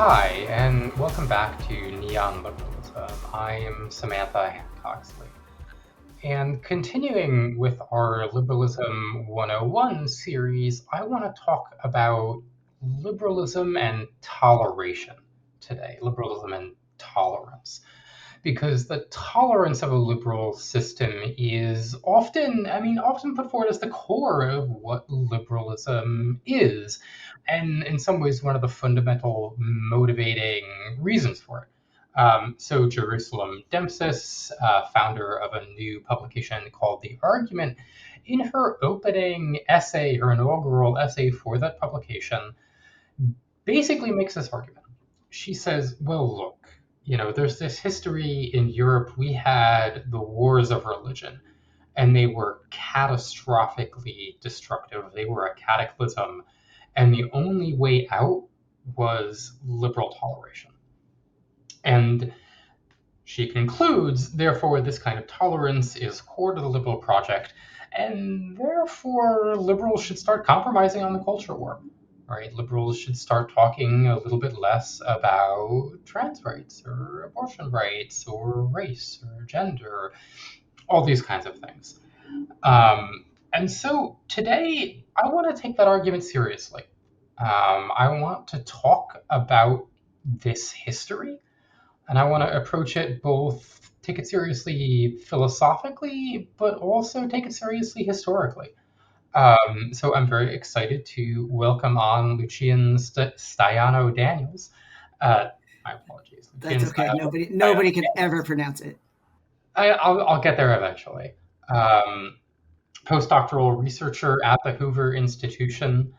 Hi, and welcome back to Neon Liberalism. I am Samantha Coxley. And continuing with our Liberalism 101 series, I want to talk about liberalism and toleration today, liberalism and tolerance. Because the tolerance of a liberal system is often put forward as the core of what liberalism is, and in some ways, one of the fundamental motivating reasons for it. So Jerusalem Dempsis, founder of a new publication called The Argument, in her opening essay, her inaugural essay for that publication, basically makes this argument. She says, well, look, there's this history in Europe. We had the wars of religion, and they were catastrophically destructive. They were a cataclysm, and the only way out was liberal toleration. And she concludes, therefore, this kind of tolerance is core to the liberal project, and therefore liberals should start compromising on the culture war. Right? Liberals should start talking a little bit less about trans rights or abortion rights or race or gender, all these kinds of things. And so today, I want to take that argument seriously. I want to talk about this history, and I want to approach it both, take it seriously philosophically, but also take it seriously historically. So I'm very excited to welcome on Lucian Staiano-Daniels. My apologies. That's okay. Nobody can ever pronounce it. I'll get there eventually. Postdoctoral researcher at the Hoover Institution,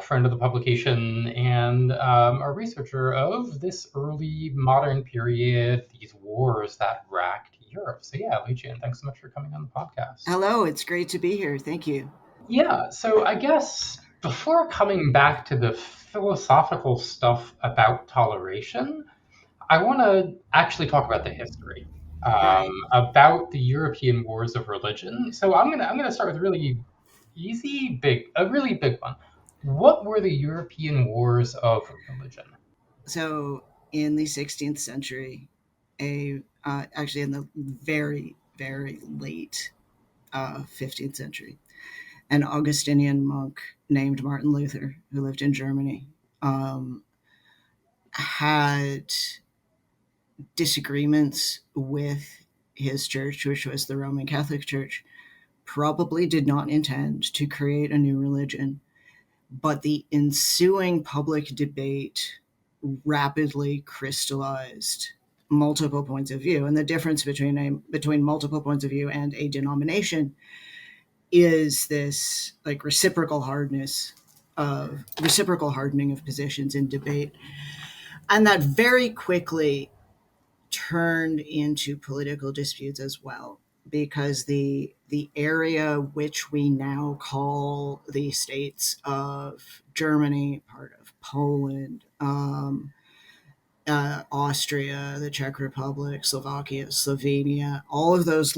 friend of the publication, and a researcher of this early modern period, these wars that racked Europe. So yeah, Lucian, thanks so much for coming on the podcast. Hello, it's great to be here. Thank you. Yeah, so I guess before coming back to the philosophical stuff about toleration, I want to actually talk about the history, Right. about the European wars of religion. So I'm gonna start with a really big one. What were the European wars of religion? So in the 16th century, actually in the very, very late 15th century, an Augustinian monk named Martin Luther, who lived in Germany, had disagreements with his church, which was the Roman Catholic Church, probably did not intend to create a new religion. But the ensuing public debate rapidly crystallized multiple points of view. And the difference between multiple points of view and a denomination is this like reciprocal hardening of positions in debate. And that very quickly turned into political disputes as well, because the area which we now call the states of Germany, part of Poland, Austria, the Czech Republic, Slovakia, Slovenia, all of those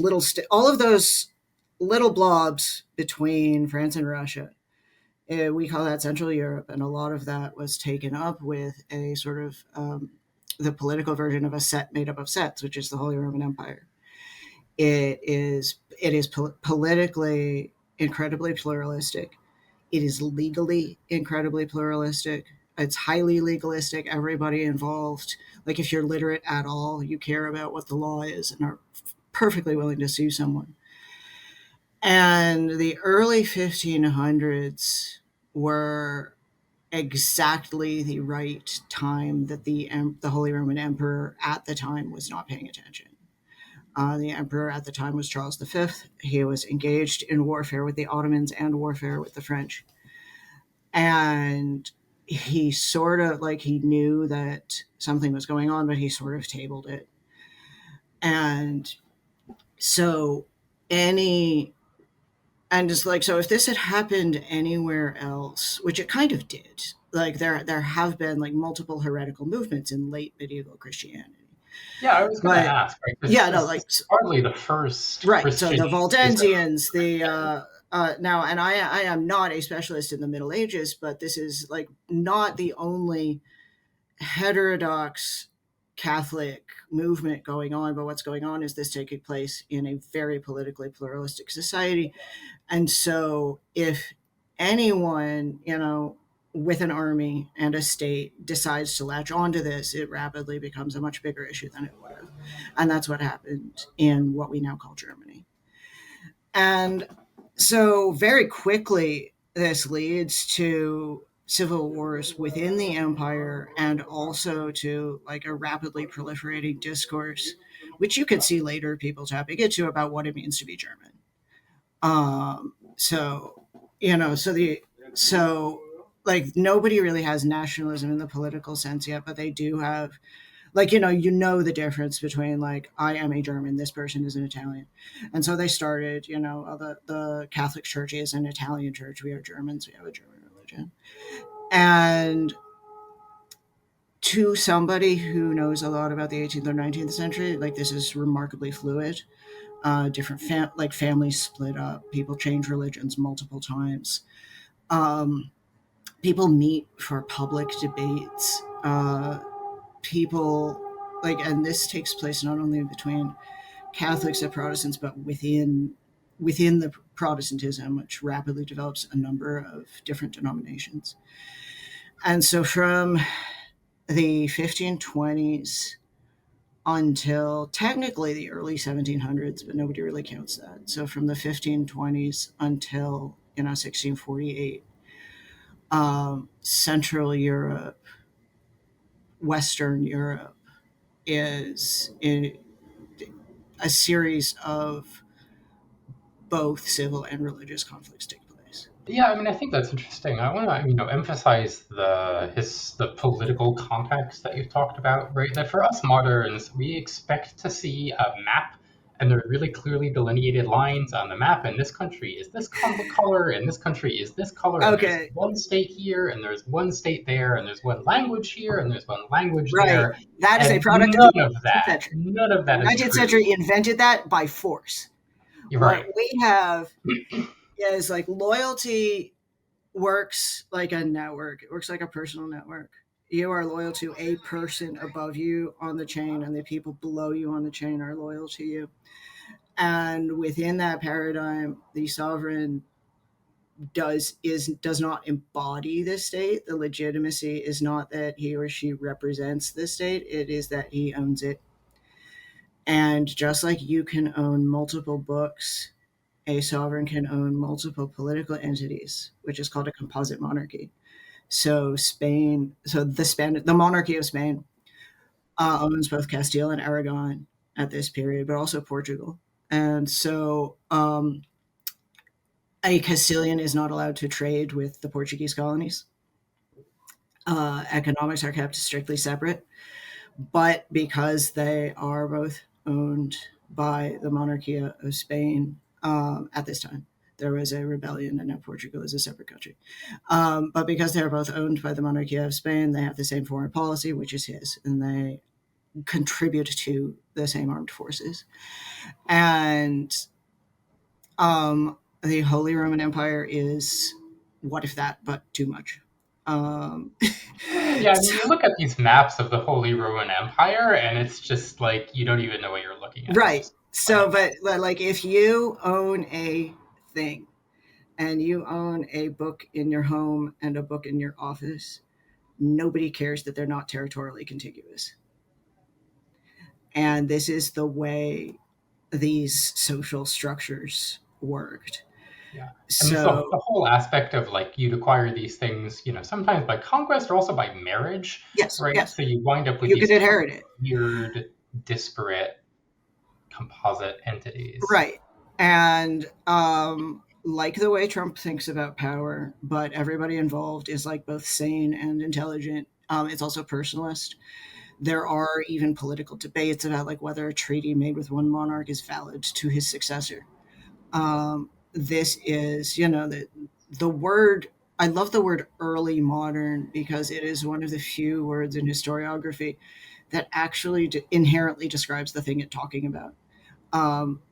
little blobs between France and Russia. We call that Central Europe, and a lot of that was taken up with a sort of the political version of a set made up of sets, which is the Holy Roman Empire. It is politically incredibly pluralistic. It is legally incredibly pluralistic. It's highly legalistic. Everybody involved, like if you're literate at all, you care about what the law is and are perfectly willing to sue someone. And the early 1500s were exactly the right time that the Holy Roman Emperor at the time was not paying attention. The emperor at the time was Charles V. He was engaged in warfare with the Ottomans and warfare with the French. And he sort of he knew that something was going on, but he sort of tabled it. And so so if this had happened anywhere else, which it kind of did, there have been multiple heretical movements in late medieval Christianity. Yeah, I was going to ask. Right? Yeah, no, hardly the first. Right. Christian So the Waldensians, now, and I am not a specialist in the Middle Ages, but this is not the only heterodox Catholic movement going on, but what's going on is this taking place in a very politically pluralistic society. And so if anyone, with an army and a state decides to latch onto this, it rapidly becomes a much bigger issue than it would have. And that's what happened in what we now call Germany. And so very quickly, this leads to civil wars within the empire and also to like a rapidly proliferating discourse, which you could see later people tapping into about what it means to be German. So, so like nobody really has nationalism in the political sense yet, but they do have like the difference between like I am a German, this person is an Italian, and so they started. The Catholic Church is an Italian church. We are Germans. We have a German religion, and to somebody who knows a lot about the 18th or 19th century, like this is remarkably fluid. Different families split up, people change religions multiple times. People meet for public debates. People and this takes place not only between Catholics and Protestants, but within the Protestantism, which rapidly develops a number of different denominations. And so from the 1520s until technically the early 1700s, but nobody really counts that. So from the 1520s until 1648, Central Europe, Western Europe is in a series of both civil and religious conflicts take place. Yeah, I mean, I think that's interesting. I want to, emphasize the political context that you've talked about, right? That for us moderns, we expect to see a map, and there are really clearly delineated lines on the map. And this country is this color, and this country is this color, and there's Okay, one state here, and there's one state there, and there's one language here, and there's one language right. there, That is a and product of the 19th that, century. none of The that is 19th true. century invented that by force. You're What right. we have is like loyalty works like a network. It works like a personal network. You are loyal to a person above you on the chain, and the people below you on the chain are loyal to you. And within that paradigm, the sovereign does not embody the state. The legitimacy is not that he or she represents the state, it is that he owns it. And just like you can own multiple books, a sovereign can own multiple political entities, which is called a composite monarchy. So the monarchy of Spain owns both Castile and Aragon at this period, but also Portugal. And so a Castilian is not allowed to trade with the Portuguese colonies. Economics are kept strictly separate, but because they are both owned by the monarchy of Spain at this time, there was a rebellion, and now Portugal is a separate country. But because they're both owned by the monarchy of Spain, they have the same foreign policy, which is his, and they contribute to the same armed forces. And the Holy Roman Empire is what if that, but too much. Um, Yeah, I mean, so, you look at these maps of the Holy Roman Empire, and it's just like you don't even know what you're looking at. It's right. just So, funny. but like if you own a thing and you own a book in your home and a book in your office, nobody cares that they're not territorially contiguous. And this is the way these social structures worked. Yeah, and this So, the whole aspect of like you'd acquire these things, sometimes by conquest or also by marriage, yes, right? yes, So you wind up with you could these inherit it. weird, disparate composite entities. Right. And like the way Trump thinks about power, but everybody involved is like both sane and intelligent. It's also personalist. There are even political debates about like whether a treaty made with one monarch is valid to his successor. This is, the word. I love the word early modern because it is one of the few words in historiography that actually inherently describes the thing it's talking about.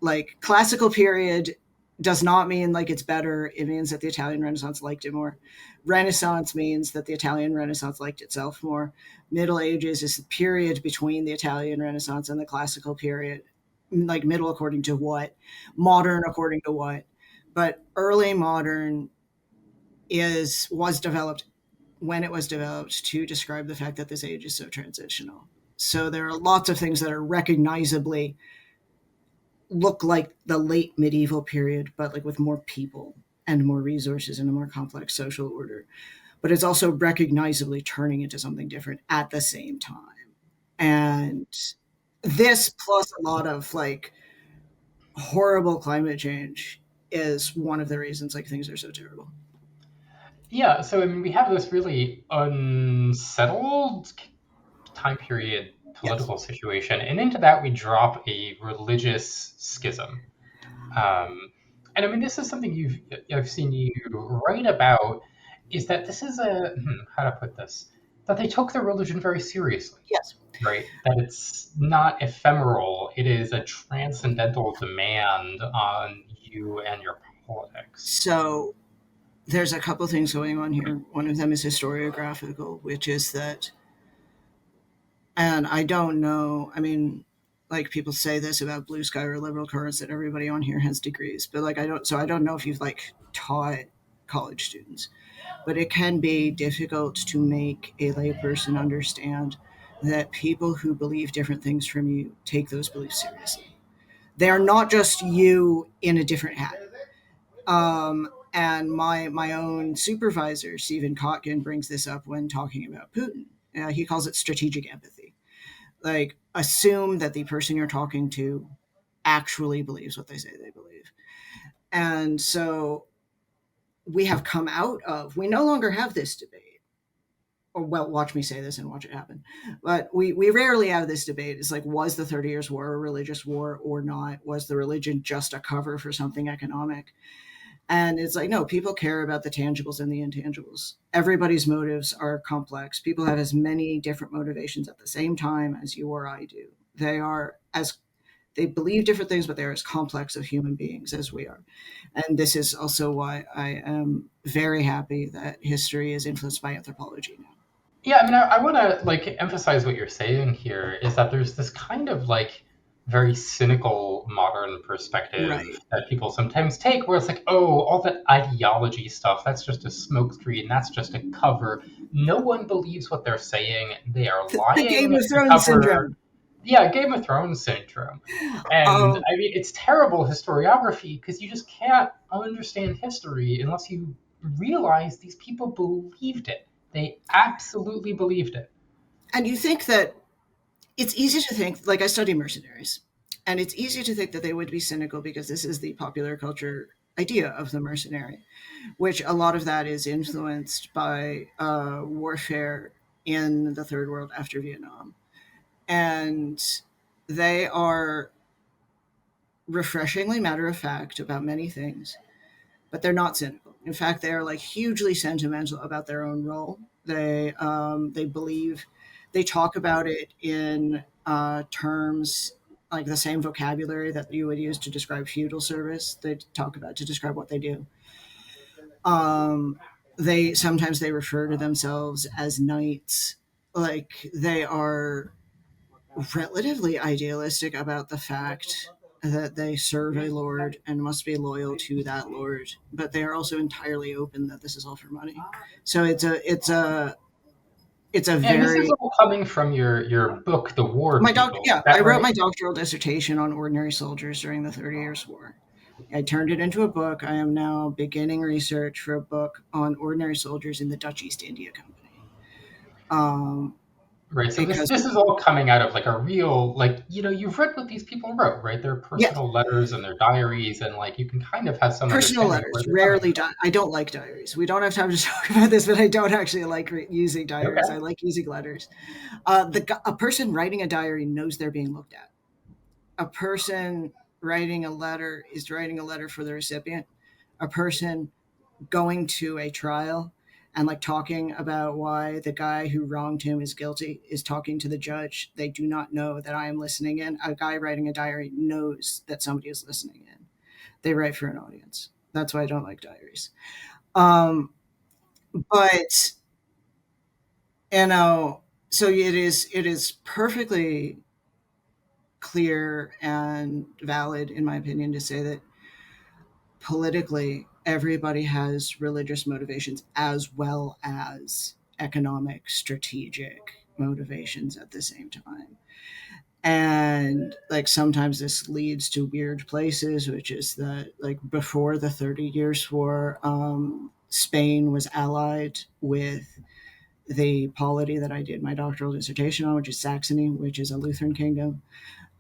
Like classical period does not mean like it's better. It means that the Italian Renaissance liked it more. Renaissance means that the Italian Renaissance liked itself more. Middle Ages is the period between the Italian Renaissance and the classical period. Like middle according to what, modern according to what. But early modern is was developed when it was developed to describe the fact that this age is so transitional. So there are lots of things that are recognizably look like the late medieval period, but like with more people and more resources and a more complex social order. But it's also recognizably turning into something different at the same time. And this plus a lot of like horrible climate change is one of the reasons like things are so terrible. Yeah, so I mean, we have this really unsettled time period Yes. political situation, and into that we drop a religious schism. Um, and I mean, this is something I've seen you write about. Is that this is how to put this? That they took their religion very seriously, Yes. right? That it's not ephemeral; it is a transcendental demand on you and your politics. So there's a couple things going on here. One of them is historiographical, which is that, and I don't know, I mean, like people say this about blue sky or liberal currents that everybody on here has degrees, but like I don't know if you've like taught college students, but it can be difficult to make a layperson understand that people who believe different things from you take those beliefs seriously. They are not just you in a different hat. And my own supervisor, Stephen Kotkin, brings this up when talking about Putin. He calls it strategic empathy. Like, assume that the person you're talking to actually believes what they say they believe. And so we have come out of, we no longer have this debate. Or, well, watch me say this and watch it happen. But we rarely have this debate. It's like, was the 30 Years' War a religious war or not? Was the religion just a cover for something economic? And it's like, no, people care about the tangibles and the intangibles. Everybody's motives are complex. People have as many different motivations at the same time as you or I do. They are as they believe different things, but they're as complex of human beings as we are. And this is also why I am very happy that history is influenced by anthropology now. Yeah, I mean, I want to like emphasize what you're saying here is that there's this kind of like very cynical modern perspective Right. that people sometimes take where it's like, oh, all that ideology stuff, that's just a smokescreen, that's just a cover. No one believes what they're saying. They are The Game lying of to Thrones cover, syndrome. yeah, Game of Thrones syndrome. And Um, I mean, it's terrible historiography because you just can't understand history unless you realize these people believed it. They absolutely believed it. and you think that it's easy to think, like I study mercenaries, and it's easy to think that they would be cynical because this is the popular culture idea of the mercenary, which a lot of that is influenced by warfare in the third world after Vietnam. And they are refreshingly matter of fact about many things, but they're not cynical. In fact, they are like hugely sentimental about their own role. They believe they talk about it in terms like the same vocabulary that you would use to describe feudal service. They talk about to describe what they do. Um, they sometimes they refer to themselves as knights. Like they are relatively idealistic about the fact that they serve a lord and must be loyal to that lord, but they are also entirely open that this is all for money. So it's a And this is very all coming from your book, The War my doctor. People. Is Yeah, I that wrote right? my doctoral dissertation on ordinary soldiers during the 30 Years' War. I turned it into a book. I am now beginning research for a book on ordinary soldiers in the Dutch East India Company. Um, Right. So this because this is all coming out of like a real like you've read what these people wrote, right? Their yes, personal letters and their diaries, and like you can kind of have some personal understanding of letters where they're coming rarely from. I don't like diaries. We don't have time to talk about this, but I don't actually like using diaries. Okay. I like using letters. A person writing a diary knows they're being looked at. A person writing a letter is writing a letter for the recipient. A person going to a trial and like talking about why the guy who wronged him is guilty is talking to the judge. They do not know that I am listening in. A guy writing a diary knows that somebody is listening in. They write for an audience. That's why I don't like diaries. Um, but you know, so it is perfectly clear and valid, in my opinion, to say that politically everybody has religious motivations as well as economic, strategic motivations at the same time. And like sometimes this leads to weird places, which is that like before the 30 Years' War, Spain was allied with the polity that I did my doctoral dissertation on, which is Saxony, which is a Lutheran kingdom.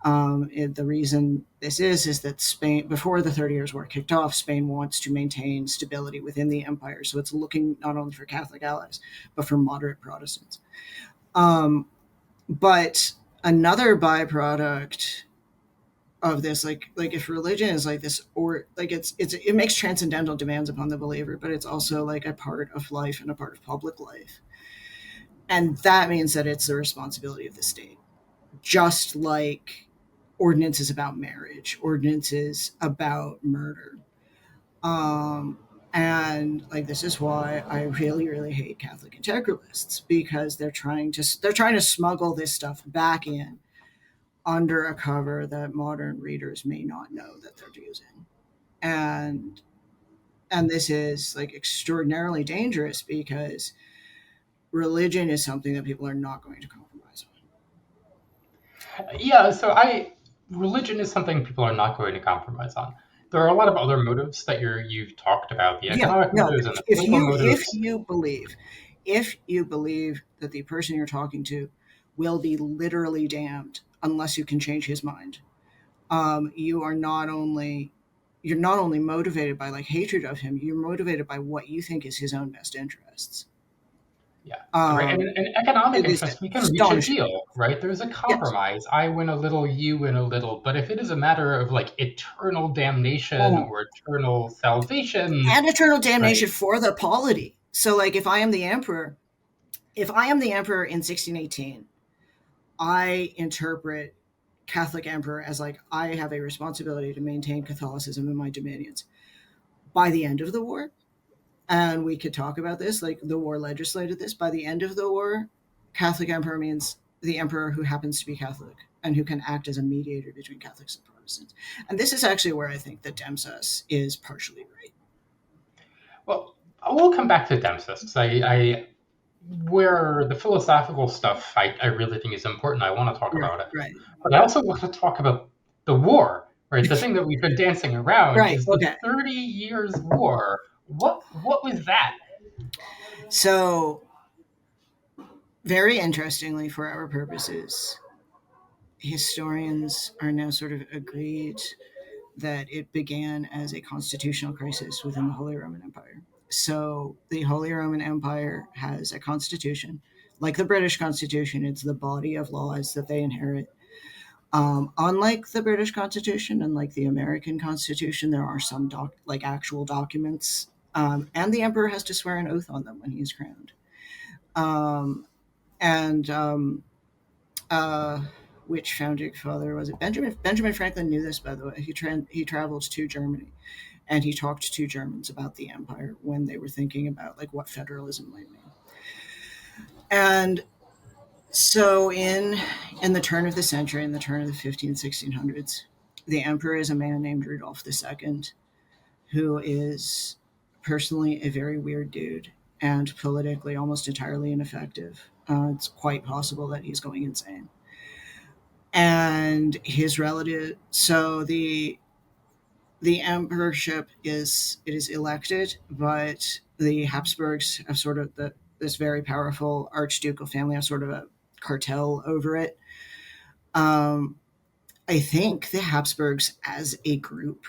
The reason this is that Spain, before the 30 Years' War kicked off, Spain wants to maintain stability within the empire. So it's looking not only for Catholic allies, but for moderate Protestants. Um, but another byproduct of this, like if religion is like this, or like it makes transcendental demands upon the believer, but it's also like a part of life and a part of public life. And that means that it's the responsibility of the state, just like ordinances about marriage, ordinances about murder. Um, and like this is why I really, really hate Catholic integralists, because they're trying to smuggle this stuff back in under a cover that modern readers may not know that they're using. And and this is like extraordinarily dangerous because religion is something that people are not going to compromise on. Yeah, so I religion is something people are not going to compromise on. There are a lot of other motives that you've talked about, the Yeah, economic no. motives and the If political you if motives. you believe if you believe that the person you're talking to will be literally damned unless you can change his mind, you are not only you're not only motivated by like hatred of him, you're motivated by what you think is his own best interests. Yeah, right. And Um, an economic it is interest, we can reach a astonishing. deal, right? There's a Yes. compromise. I win a little, you win a little. But if it is a matter of like eternal damnation Mhm. or eternal salvation, And eternal right? damnation for the polity. So, like, if I am the emperor in 1618, I interpret Catholic emperor as like I have a responsibility to maintain Catholicism in my dominions. By the end of the war, and we could talk about this, like the war legislated this. By the end of the war, Catholic emperor means the emperor who happens to be Catholic and who can act as a mediator between Catholics and Protestants. And this is actually where I think that Demsas is partially right. Well, we'll come back to Dempsey because I where the philosophical stuff I really think is important. I want to talk Right, about it. right, But I also want to talk about the war, right? The thing that we've been dancing around right. is the Okay. 30 Years' War. What was that? So, very interestingly, for our purposes, historians are now sort of agreed that it began as a constitutional crisis within the Holy Roman Empire. So the Holy Roman Empire has a constitution, like the British Constitution. It's the body of laws that they inherit. Unlike the British Constitution and like the American Constitution, there are some like actual documents, and the emperor has to swear an oath on them when he is crowned. Um, and uh, which founding father was it? Benjamin Franklin knew this, by the way. He traveled to Germany and he talked to Germans about the empire when they were thinking about like what federalism might mean. And so in the turn of the century, in the turn of the 1600s, the emperor is a man named Rudolph II, who is personally a very weird dude and politically almost entirely ineffective. It's quite possible that he's going insane. And his relative, so the emperorship is elected, but the Habsburgs have sort of this very powerful archducal family have sort of a cartel over it. Um, I think the Habsburgs, as a group,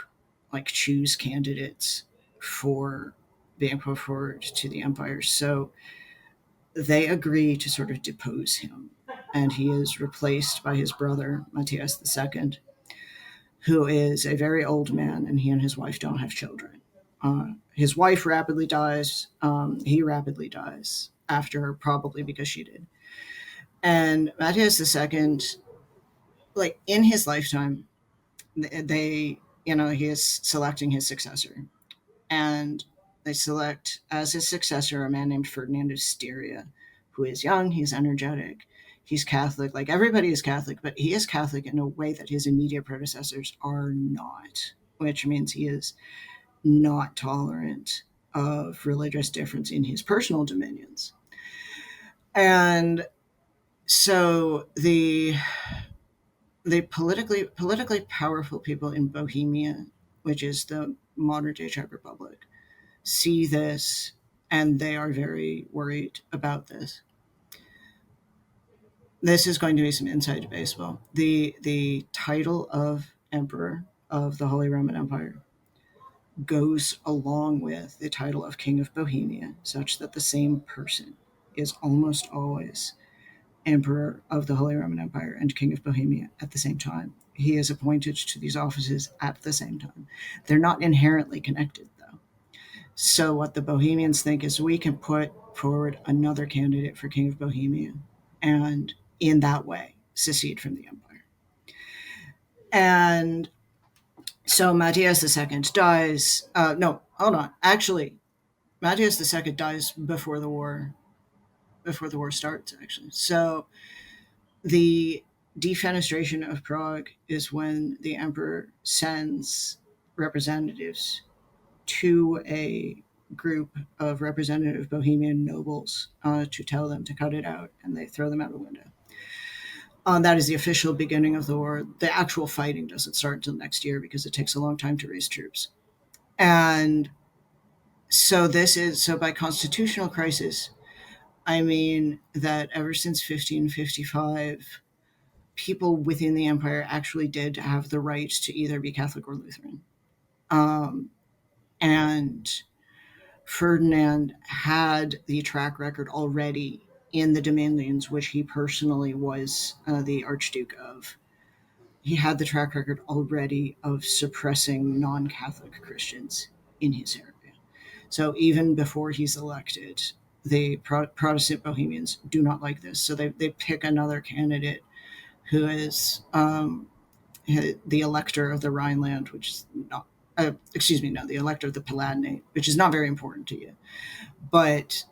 like choose candidates for being put forward to the empire. So they agree to sort of depose him, and he is replaced by his brother Matthias II, who is a very old man, and he and his wife don't have children. His wife rapidly dies. He rapidly dies after, probably because she did. And Matthias II, like in his lifetime, they he is selecting his successor. And they select as his successor a man named Ferdinand of Styria, who is young, he's energetic, he's Catholic. Like everybody is Catholic, but he is Catholic in a way that his immediate predecessors are not, which means he is not tolerant of religious difference in his personal dominions. And so the politically powerful people in Bohemia, which is the modern day Czech Republic, see this and they are very worried about this. This is going to be some inside baseball. The title of emperor of the Holy Roman Empire goes along with the title of King of Bohemia, such that the same person is almost always Emperor of the Holy Roman Empire and King of Bohemia at the same time. He is appointed to these offices at the same time. They're not inherently connected, though. So, what the Bohemians think is we can put forward another candidate for King of Bohemia and, in that way, secede from the empire. And so, Matthias II dies. No, hold on. Actually, Matthias II dies before the war. Before the war starts, actually. So, the defenestration of Prague is when the emperor sends representatives to a group of representative Bohemian nobles to tell them to cut it out, and they throw them out a window. That is the official beginning of the war. The actual fighting doesn't start until next year because it takes a long time to raise troops. And so by constitutional crisis, I mean that ever since 1555, people within the empire actually did have the right to either be Catholic or Lutheran. And Ferdinand had the track record already in the dominions, which he personally was the Archduke of. He had the track record already of suppressing non Catholic Christians in his area. So even before he's elected, the Protestant Bohemians do not like this. So they pick another candidate who is the elector of the Rhineland, which is not, the elector of the Palatinate, which is not very important to you. But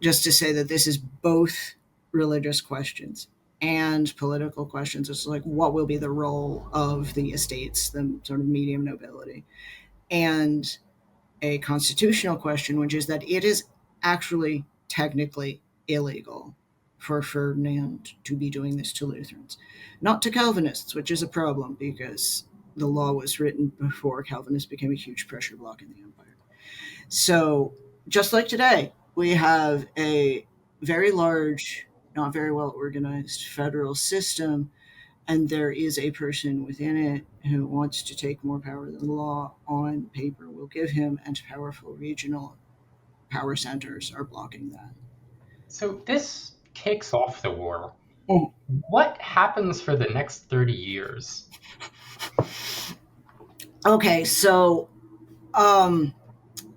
just to say that this is both religious questions and political questions. It's like, what will be the role of the estates, the sort of medium nobility, and a constitutional question, which is that it is actually technically illegal for Ferdinand to be doing this to Lutherans, not to Calvinists, which is a problem because the law was written before Calvinists became a huge pressure block in the empire. So, just like today, we have a very large, not very well organized federal system, and there is a person within it who wants to take more power than the law on paper will give him, and powerful regional power centers are blocking that. So this kicks off the war. Mm. What happens for the next 30 years? Okay, so um,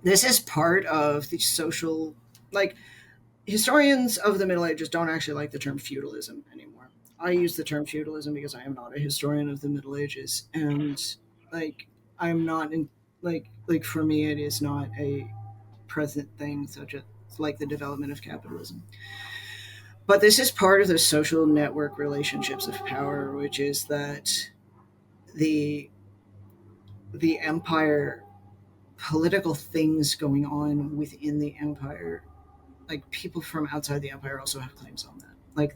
this is part of the social, like, historians of the Middle Ages don't actually like the term feudalism anymore. I use the term feudalism because I am not a historian of the Middle Ages, and like I'm not in like for me it is not a present thing such as like the development of capitalism. But this is part of the social network relationships of power, which is that the the empire, political things going on within the empire, like people from outside the empire also have claims on that. Like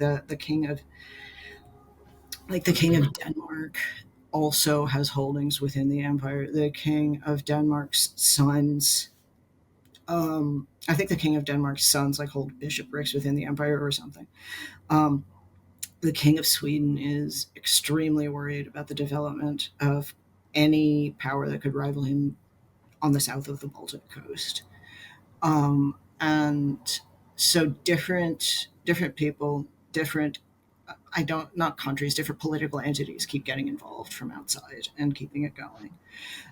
the king of Denmark also has holdings within the empire. The king of Denmark's sons, I think the king of Denmark's sons like hold bishoprics within the empire or something. Um, the king of Sweden is extremely worried about the development of any power that could rival him on the south of the Baltic coast. And so different people, different I don't not countries, different political entities keep getting involved from outside and keeping it going.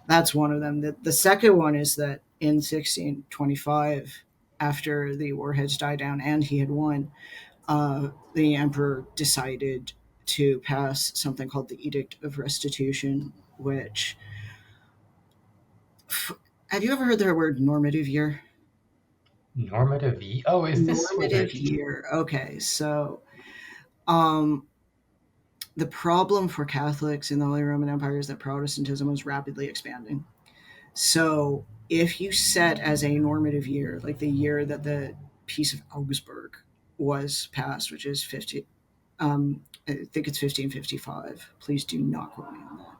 That's one of them. The second one is that in 1625, after the war had died down and he had won, the emperor decided to pass something called the Edict of Restitution, which Have you ever heard the word normative year? Normative Oh, is this where Normative there's year. Okay, so um, the problem for Catholics in the Holy Roman Empire is that Protestantism was rapidly expanding. So if you set as a normative year, like the year that the Peace of Augsburg was passed, which is 50, I think it's 1555. Please do not quote me on that.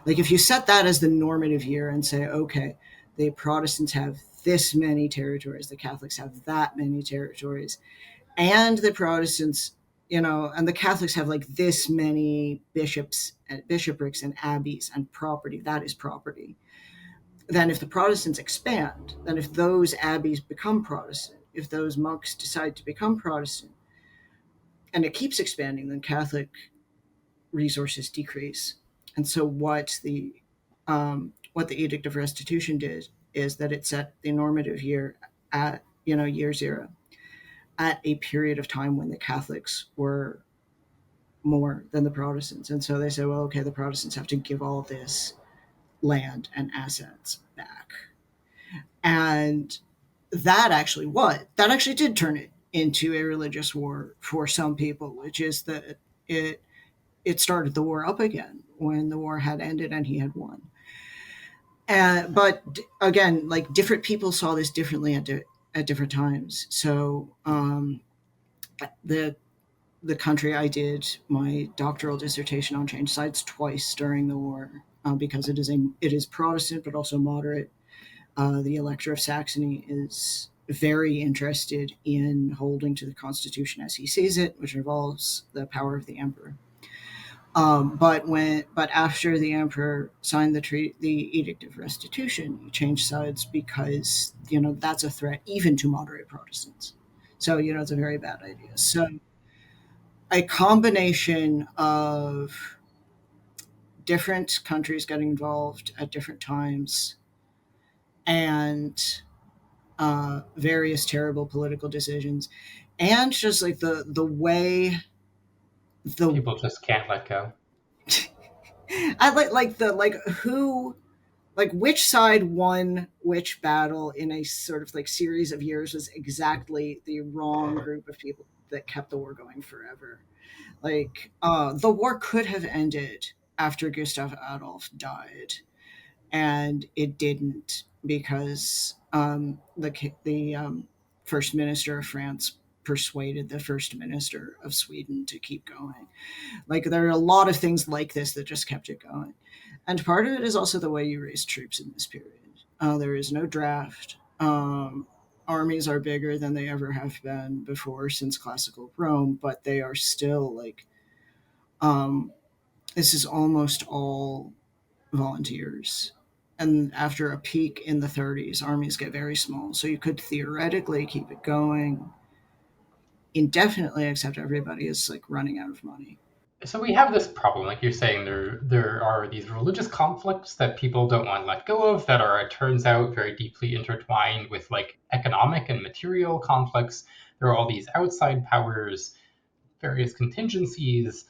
Like if you set that as the normative year and say, okay, the Protestants have this many territories, the Catholics have that many territories, and the Protestants, and the Catholics have like this many bishops and bishoprics and abbeys and property, that is property. Then if the Protestants expand, then if those abbeys become Protestant, if those monks decide to become Protestant, and it keeps expanding, then Catholic resources decrease. And so what the Edict of Restitution did is that it set the normative year at year zero, at a period of time when the Catholics were more than the Protestants. And so they said, well, okay, the Protestants have to give all this land and assets back. And that actually did turn it into a religious war for some people, which is that it it started the war up again when the war had ended and he had won. But again, like different people saw this differently at different times. So the the country I did my doctoral dissertation on changed sides twice during the war, because it is Protestant but also moderate. The Elector of Saxony is very interested in holding to the Constitution as he sees it, which involves the power of the emperor. But after the emperor signed the Edict of Restitution, he changed sides because that's a threat even to moderate Protestants. So it's a very bad idea. So a combination of different countries getting involved at different times and various terrible political decisions, and just like the way the people just can't let go? I like the like who like which side won which battle in a sort of like series of years was exactly the wrong group of people that kept the war going forever. Like the war could have ended after Gustav Adolf died, and it didn't because the first minister of France persuaded the first minister of Sweden to keep going. Like there are a lot of things like this that just kept it going. And part of it is also the way you raise troops in this period. There is no draft. Armies are bigger than they ever have been before since classical Rome, but they are still like, um, this is almost all volunteers. And after a peak in the 30s, armies get very small. So you could theoretically keep it going indefinitely, except everybody is like running out of money. So we have this problem, like you're saying, there are these religious conflicts that people don't want to let go of that are, it turns out, very deeply intertwined with like economic and material conflicts. There are all these outside powers, various contingencies.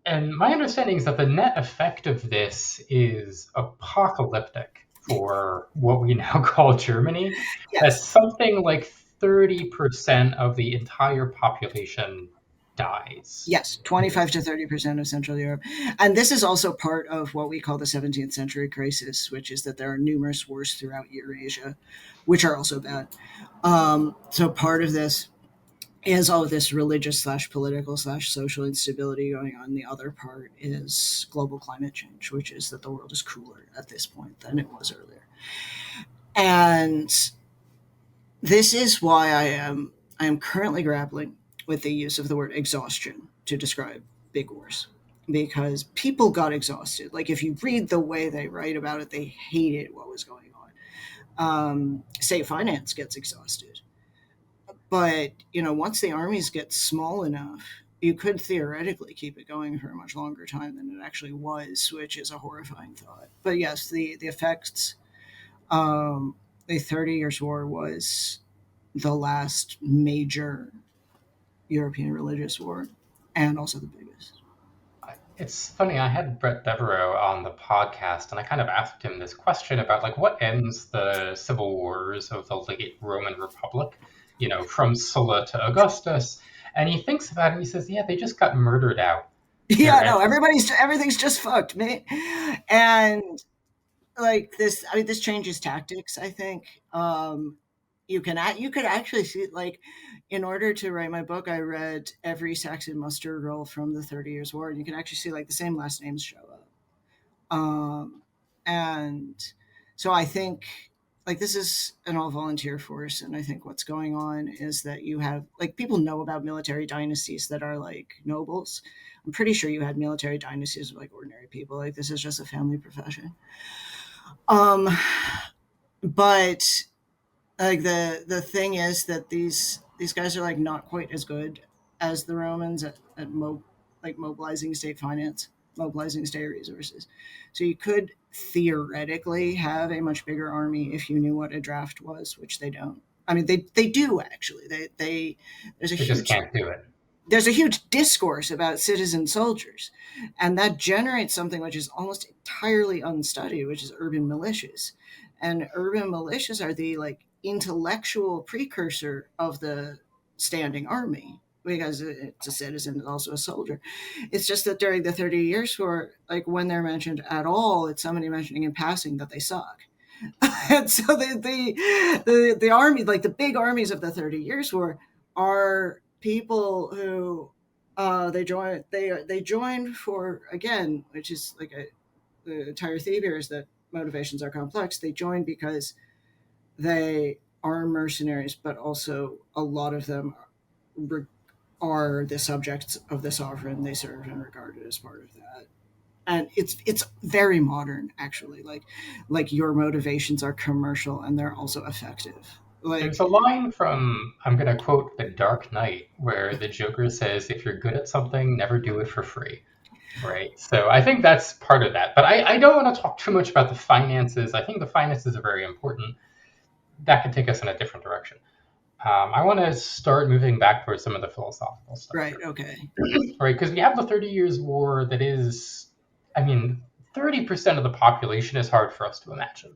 And my understanding is that the net effect of this is apocalyptic for what we now call Germany. That Yes. something like 30% of the entire population dies. Yes, 25 to 30% of Central Europe. And this is also part of what we call the 17th century crisis, which is that there are numerous wars throughout Eurasia, which are also bad. So part of this is all this religious slash political slash social instability going on. The other part is global climate change, which is that the world is cooler at this point than it was earlier. And this is why I am currently grappling with the use of the word exhaustion to describe big wars, because people got exhausted. Like if you read the way they write about it, they hated what was going on. State finance gets exhausted, but once the armies get small enough, you could theoretically keep it going for a much longer time than it actually was, which is a horrifying thought. But yes, the effects. The 30 Years' War was the last major European religious war, and also the biggest. It's funny, I had Brett Devereaux on the podcast, and I kind of asked him this question about like what ends the civil wars of the late Roman Republic, from Sulla to Augustus. And he thinks about it and he says, yeah, they just got murdered out. Yeah, They're no, everything's just fucked, mate. And like this, I mean, this changes tactics. I think you could actually see like, in order to write my book, I read every Saxon muster roll from the 30 Years' War, and you can actually see like the same last names show up. Um, and so I think like this is an all volunteer force, and I think what's going on is that you have like people know about military dynasties that are like nobles. I'm pretty sure you had military dynasties of like ordinary people. Like this is just a family profession. Um, but like the thing is that these guys are like not quite as good as the Romans at like mobilizing state finance, mobilizing state resources. So you could theoretically have a much bigger army if you knew what a draft was, which they don't. I mean, they do actually. They there's a They just huge can't do it. there's a huge discourse about citizen soldiers, and that generates something which is almost entirely unstudied, which is urban militias. And urban militias are the like intellectual precursor of the standing army, because it's a citizen, it's also a soldier. It's just that during the 30 Years' War, like when they're mentioned at all, it's somebody mentioning in passing that they suck. And so the army, like the big armies of the 30 Years' War, are people who they joined for, again, which is like the entire theme here is that motivations are complex. They join because they are mercenaries, but also a lot of them are the subjects of the sovereign they serve and regarded as part of that. And it's very modern, actually. Like your motivations are commercial and they're also effective. There's Like a line from, I'm going to quote The Dark Knight, where the Joker says, if you're good at something, never do it for free. Right. So I think that's part of that. But I don't want to talk too much about the finances. I think the finances are very important. That could take us in a different direction. I want to start moving back towards some of the philosophical stuff right, here. okay, Right. Because we have the 30 Years' War that is, I mean, 30% of the population is hard for us to imagine.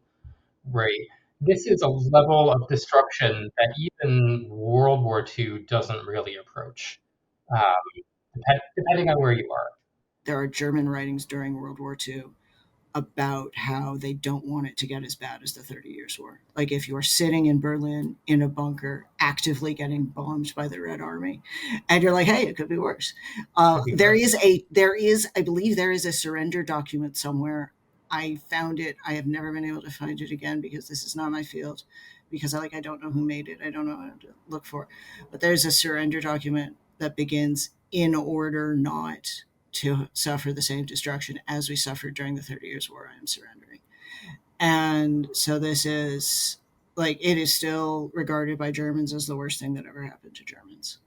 Right. This is a level of destruction that even World War II doesn't really approach, depending on where you are. there are German writings during World War II about how they don't want it to get as bad as the 30 Years' War. Like if you're sitting in Berlin in a bunker, actively getting bombed by the Red Army, and you're like, "Hey, it could be worse." Could be worse. I believe there is a surrender document somewhere. I found it. I have never been able to find it again because this is not my field. Because I don't know who made it. I don't know what to look for. But there's a surrender document that begins in order not to suffer the same destruction as we suffered during the 30 Years' War. I am surrendering. And so this is like, it is still regarded by Germans as the worst thing that ever happened to Germans.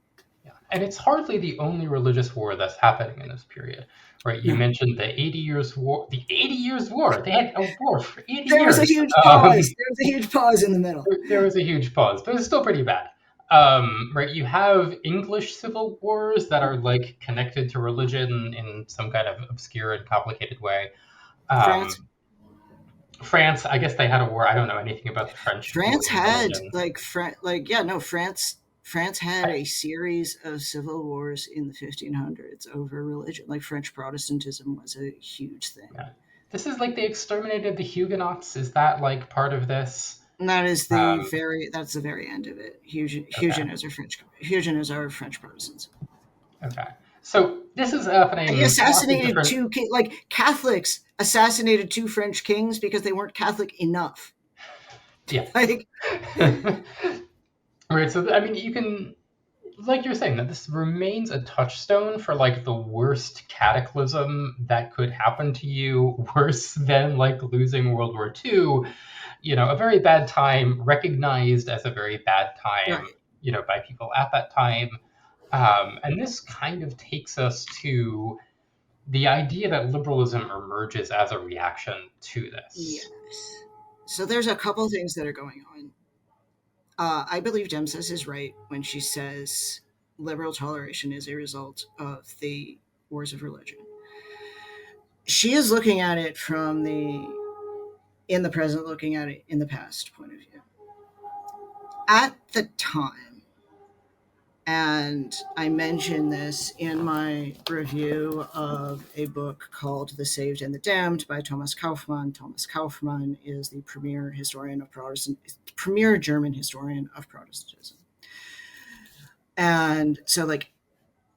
Yeah. And it's hardly the only religious war that's happening in this period, right? You No, mentioned the 80 Years' War. The 80 Years' War. They had a war for 80 there was a years. huge pause. There was a huge pause in the middle. There was a huge pause, but it's still pretty bad. Right? You have English civil wars that are like connected to religion in some kind of obscure and complicated way. France, Um, France, I guess they had a war. I don't know anything about the French France wars and had religion. like yeah, no, France had a series of civil wars in the 1500s over religion. Like French Protestantism was a huge thing. Yeah. This is like they exterminated the Huguenots. Is that like part of this? And Um, that's the very end of it. okay. Huguenots are French Protestants. Okay. So this is He happening for lots of assassinated different. two like Catholics assassinated two French kings because they weren't Catholic enough. Yeah. Like Right. So I mean, you can, like you're saying, that this remains a touchstone for like the worst cataclysm that could happen to you, worse than like losing World War II. A very bad time, recognized as a very bad time, right, by people at that time. And this kind of takes us to the idea that liberalism emerges as a reaction to this. yes. So there's a couple things that are going on. I believe Dempsey is right when she says liberal toleration is a result of the wars of religion. she is looking at it from the in the present, looking at it in the past point of view. At the time, and I mentioned this in my review of a book called The Saved and the Damned by Thomas Kaufmann. Thomas Kaufmann is the premier German historian of Protestantism. And so, like,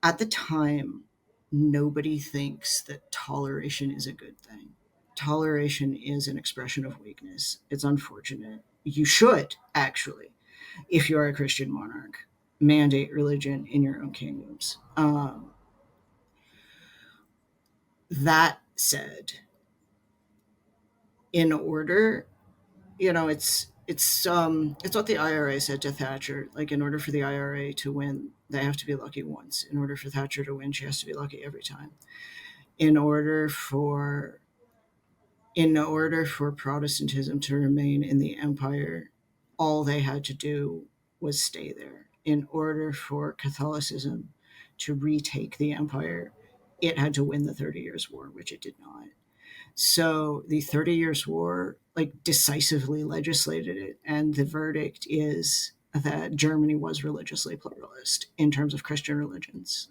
at the time, nobody thinks that toleration is a good thing. Toleration is an expression of weakness. It's unfortunate. You should, actually, if you are a Christian monarch, mandate religion in your own kingdoms. That said, in order, it's what the IRA said to Thatcher. Like, in order for the IRA to win, they have to be lucky once. In order for Thatcher to win, she has to be lucky every time. In order for Protestantism to remain in the empire, all they had to do was stay there. In order for Catholicism to retake the empire, it had to win the 30 Years' War, which it did not. So the 30 Years' War, like, decisively legislated it, and the verdict is that Germany was religiously pluralist in terms of Christian religions.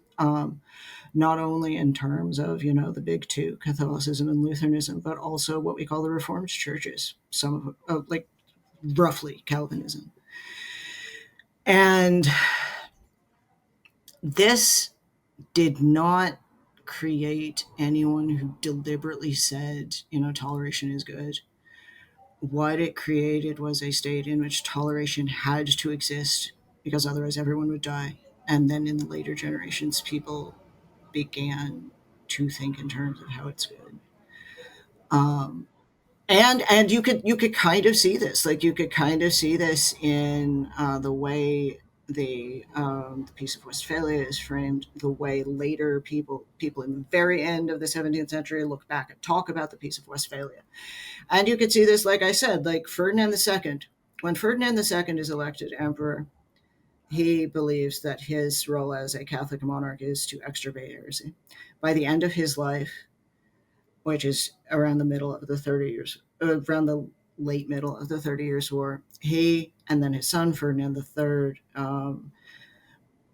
Not only in terms of, the big two, Catholicism and Lutheranism, but also what we call the Reformed churches, some of, like, roughly Calvinism. And this did not create anyone who deliberately said, toleration is good. What it created was a state in which toleration had to exist because otherwise everyone would die. And then in the later generations, people began to think in terms of how it's good. Um, and you could kind of see this, like, you could kind of see this in the way the Peace of Westphalia is framed, the way later people in the very end of the 17th century look back and talk about the Peace of Westphalia. And you could see this, like I said, like Ferdinand II. When Ferdinand II is elected emperor, he believes that his role as a Catholic monarch is to extirpate heresy. By the end of his life, which is around the middle of the 30 years, around the late middle of the 30 Years' War, he and then his son Ferdinand III,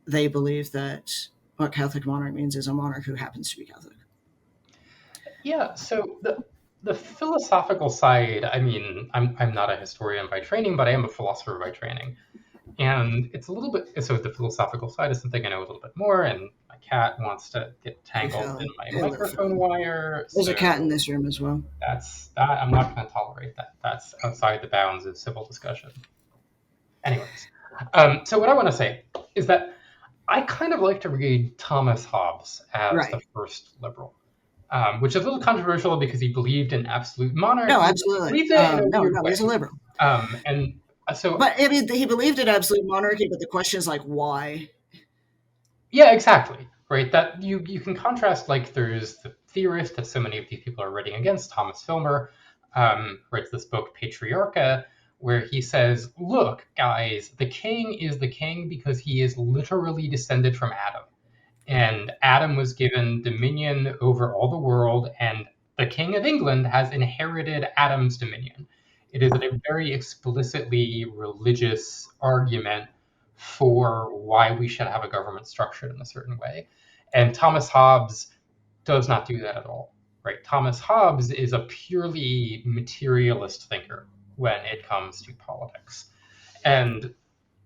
they believe that what Catholic monarch means is a monarch who happens to be Catholic. Yeah, so the philosophical side, I mean, I'm not a historian by training, but I am a philosopher by training. And it's a little bit, so the philosophical side is something I know a little bit more, and my cat wants to get Hey, tangled in Phil. my Hey, little microphone Phil. wire. There's So a cat in this room as well. I'm not going to tolerate that. That's outside the bounds of civil discussion. Anyways, so what I want to say is that I kind of like to read Thomas Hobbes as the Right. first liberal, which is a little controversial because he believed in absolute No, monarchy, but he absolutely. believed it in a No, weird no, he's a way. liberal. And so, But I mean, he believed in absolute monarchy, but the question is, like, why? yeah, exactly. Right. That you can contrast, like, there's the theorist that so many of these people are writing against, Thomas Filmer, writes this book Patriarcha, where he says, look, guys, the king is the king because he is literally descended from Adam. And Adam was given dominion over all the world, and the King of England has inherited Adam's dominion. It is a very explicitly religious argument for why we should have a government structured in a certain way. And Thomas Hobbes does not do that at all, right? Thomas Hobbes is a purely materialist thinker when it comes to politics. And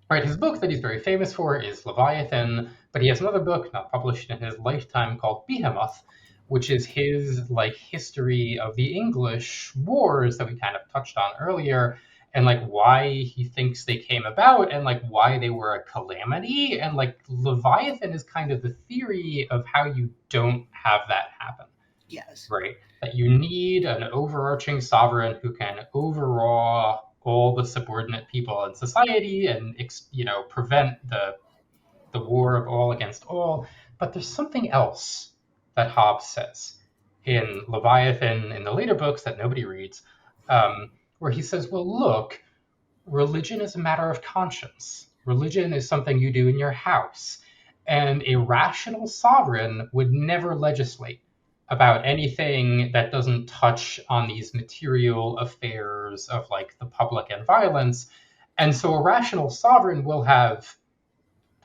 right, his book that he's very famous for is Leviathan, but he has another book not published in his lifetime called Behemoth, which is his, like, history of the English wars that we kind of touched on earlier, and, like, why he thinks they came about, and, like, why they were a calamity. And, like, Leviathan is kind of the theory of how you don't have that happen, Yes. right? That you need an overarching sovereign who can overawe all the subordinate people in society and, prevent the war of all against all. But there's something else that Hobbes says in Leviathan, in the later books that nobody reads, where he says, well, look, religion is a matter of conscience. Religion is something you do in your house. And a rational sovereign would never legislate about anything that doesn't touch on these material affairs of like the public and violence. And so a rational sovereign will have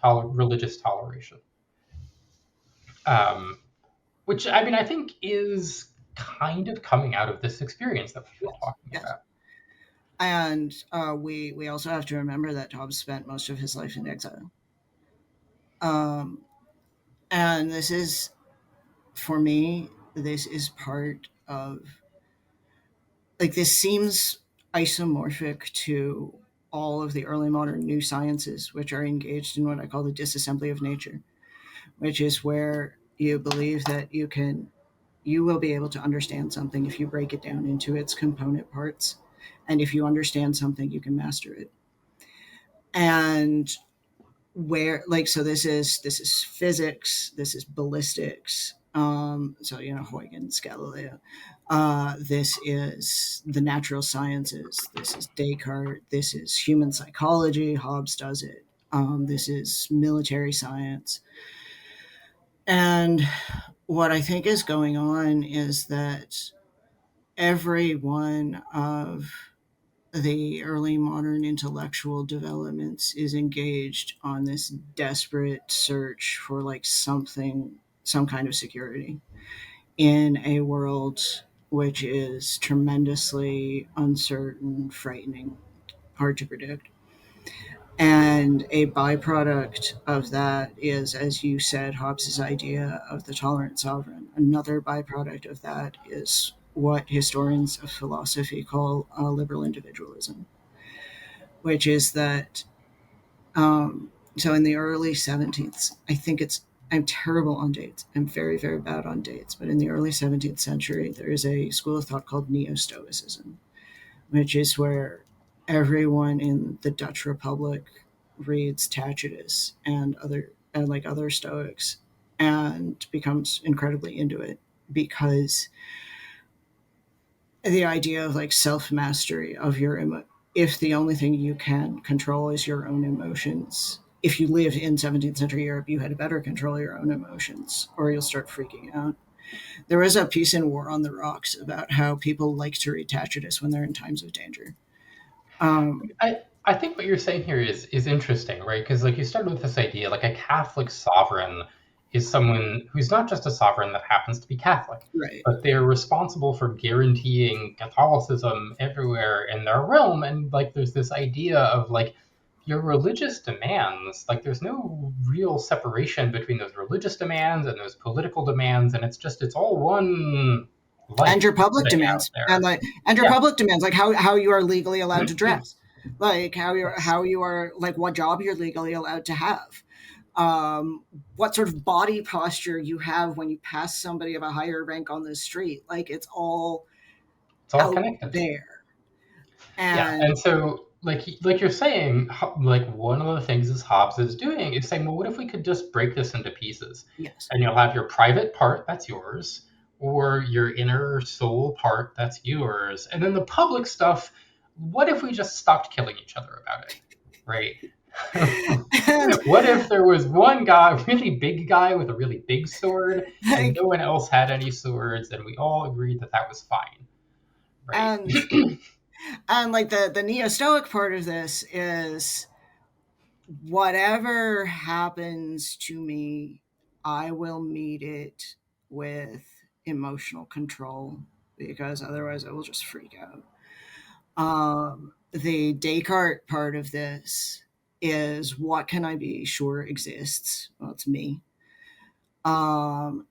religious toleration, um, which I mean I think is kind of coming out of this experience that we've been Yes, talking yes. about. And we also have to remember that Hobbes spent most of his life in exile. Um, and this is, for me, this is part of, like, this seems isomorphic to all of the early modern new sciences, which are engaged in what I call the disassembly of nature, which is where you believe that you will be able to understand something if you break it down into its component parts. And if you understand something, you can master it. And where, like, so this is physics, this is ballistics, so Huygens, Galileo, this is the natural sciences, this is Descartes, this is human psychology, Hobbes does it, this is military science. And what I think is going on is that every one of the early modern intellectual developments is engaged on this desperate search for, like, something, some kind of security in a world which is tremendously uncertain, frightening, hard to predict. And a byproduct of that is, as you said, Hobbes's idea of the tolerant sovereign. Another byproduct of that is what historians of philosophy call liberal individualism, which is that, so in the early 17th, I think it's, I'm terrible on dates. I'm very, very bad on dates. But in the early 17th century, there is a school of thought called Neo Stoicism, which is where everyone in the Dutch Republic reads Tacitus and other Stoics and becomes incredibly into it, because the idea of, like, self mastery of your if the only thing you can control is your own emotions. If you lived in 17th century Europe, you had better control your own emotions, or you'll start freaking out. There was a piece in War on the Rocks about how people like to read Tacitus when they're in times of danger. Um, I think what you're saying here is interesting, right? Because like you started with this idea, like a Catholic sovereign is someone who's not just a sovereign that happens to be Catholic, right. but they're responsible for guaranteeing Catholicism everywhere in their realm. And like there's this idea of like your religious demands, like there's no real separation between those religious demands and those political demands, and it's all one And life your public sitting out demands, there. your Yeah. public demands, like how you are legally allowed to dress, like how you are, like, what job you're legally allowed to have, um, what sort of body posture you have when you pass somebody of a higher rank on the street. Like, it's all It's all out connected. there. Yeah, And and so like you're saying, like one of the things is Hobbes is doing is saying, well, what if we could just break this into pieces, yes, and you'll have your private part that's yours, or your inner soul part that's yours, and then the public stuff. What if we just stopped killing each other about it, right? and What if there was one guy, really big guy with a really big sword, and no like, one else had any swords, and we all agreed that that was fine, right? and like the neo stoic part of this is, whatever happens to me, I will meet it with emotional control, because otherwise I will just freak out. The Descartes part of this is, what can I be sure exists? Well, it's me.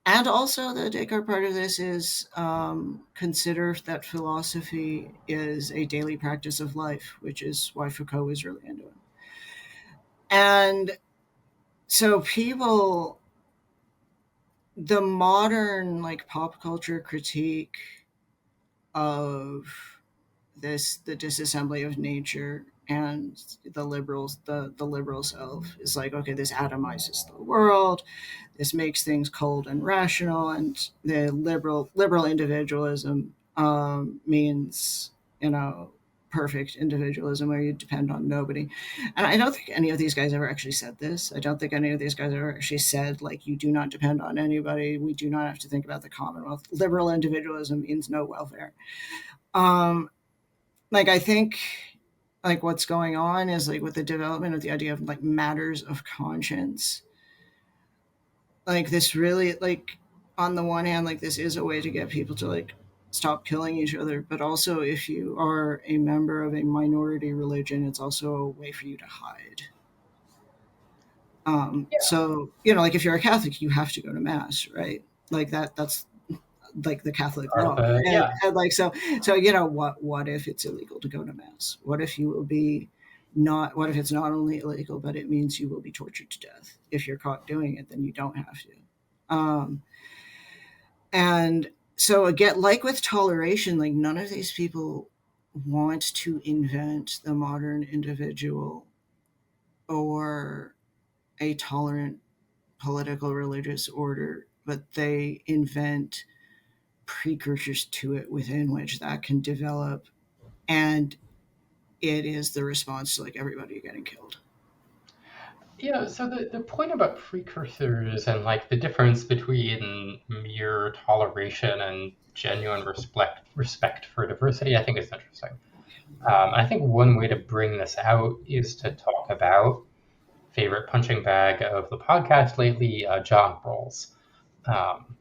And also, the Descartes part of this is, consider that philosophy is a daily practice of life, which is why Foucault was really into it. And so people, the modern, like, pop culture critique of the disassembly of nature and the liberal self is like, okay, this atomizes the world, this makes things cold and rational, and the liberal individualism, means, perfect individualism where you depend on nobody. And I don't think any of these guys ever actually said this. I don't think any of these guys ever actually said, like, you do not depend on anybody. We do not have to think about the Commonwealth. Liberal individualism means no welfare. Um, like, I think, like, what's going on is, like, with the development of the idea of, like, matters of conscience, like, this really, like, on the one hand, like, this is a way to get people to, like, stop killing each other, but also if you are a member of a minority religion, it's also a way for you to hide. Yeah, So, you know, like, if you're a Catholic, you have to go to mass, right? Like, that's like the Catholic part of law. the yeah. And like, so, you know, what if it's illegal to go to mass? What if you will be not, what if it's not only illegal, but it means you will be tortured to death? If you're caught doing it, then you don't have to. Um, and so again, like with toleration, like, none of these people want to invent the modern individual or a tolerant political religious order, but they invent precursors to it within which that can develop, and it is the response to, like, everybody getting killed. Yeah, so the point about precursors and like the difference between mere toleration and genuine respect for diversity, I think is interesting. I think one way to bring this out is to talk about favorite punching bag of the podcast lately, John Rawls. Um,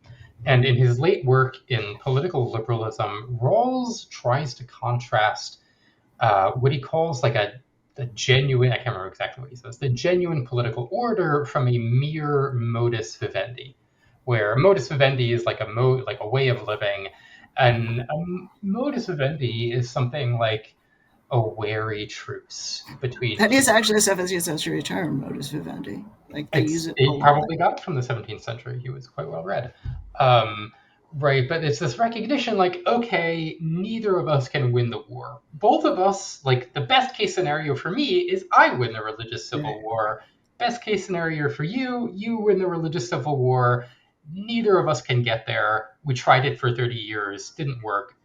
and in his late work in political liberalism, Rawls tries to contrast what he calls like a the genuine, I can't remember exactly what he says, the genuine political order from a mere modus vivendi, where modus vivendi is like like a way of living, and a modus vivendi is something like a wary truce between That is two. actually a 17th century term, modus vivendi. Like, they use it a It lot. probably got it from the 17th century. He was quite well read. Um, right, but it's this recognition like, okay, neither of us can win the war. Both of us, like, the best case scenario for me is I win the religious civil Right. war. Best case scenario for you, you win the religious civil war. Neither of us can get there. We tried it for 30 years, didn't work,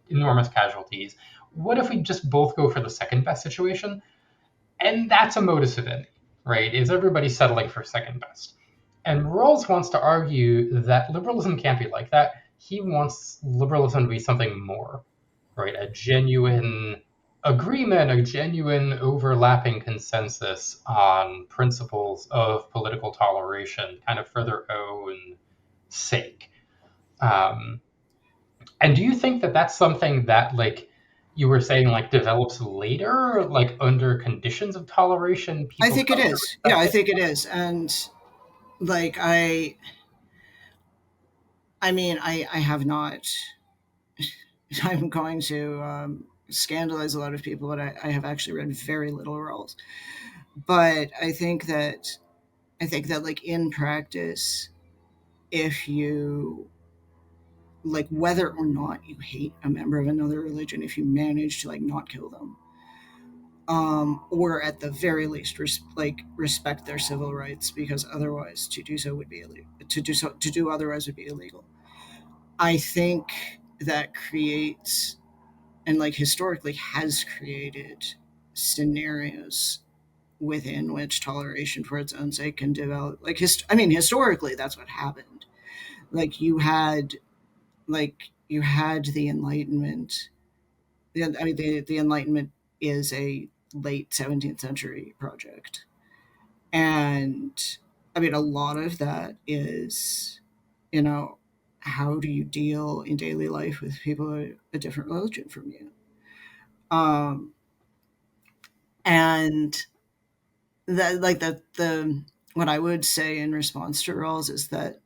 enormous casualties. What if we just both go for the second best situation? And that's a modus vivendi, right? Is everybody settling for second best? And Rawls wants to argue that liberalism can't be like that. He wants liberalism to be something more, right? A genuine agreement, a genuine overlapping consensus on principles of political toleration, kind of for their own sake. Um, and do you think that that's something that, like you were saying, like develops later, like under conditions of toleration, I people think it come to is. Yeah, respect I it? think it is. And, like, I mean, I have not, I'm going to scandalize a lot of people, but I have actually read very little Rawls. But I think that, like, in practice, if you, like, whether or not you hate a member of another religion, if you manage to, like, not kill them, or at the very least like, respect their civil rights, because otherwise to do so would be illegal, to do otherwise would be illegal. I think that creates, and, like, historically has created scenarios within which toleration for its own sake can develop. Like, I mean, historically that's what happened. Like, you had the Enlightenment. I mean, the Enlightenment is a late 17th century project, and I mean, a lot of that is, you know, how do you deal in daily life with people of a different religion from you? Um, and that, like, the what I would say in response to Rawls is that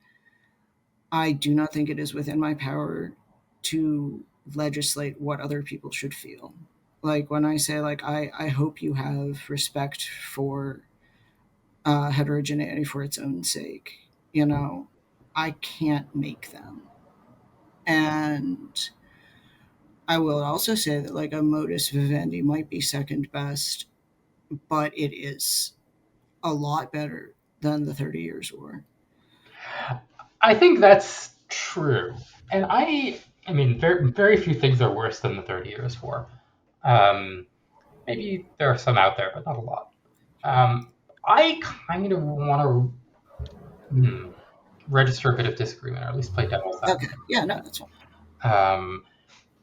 I do not think it is within my power to legislate what other people should feel. Like, when I say, like, I hope you have respect for heterogeneity for its own sake, you know, I can't make them. And I will also say that, like, a modus vivendi might be second best, but it is a lot better than the 30 Years' War. I think that's true. And I mean, very few things are worse than the 30 Years' War. Um, Maybe there are some out there, but not a lot. Um, I kind of want to register a bit of disagreement, or at least play devil's Okay. advocate Yeah, for no, a that's fine. minute.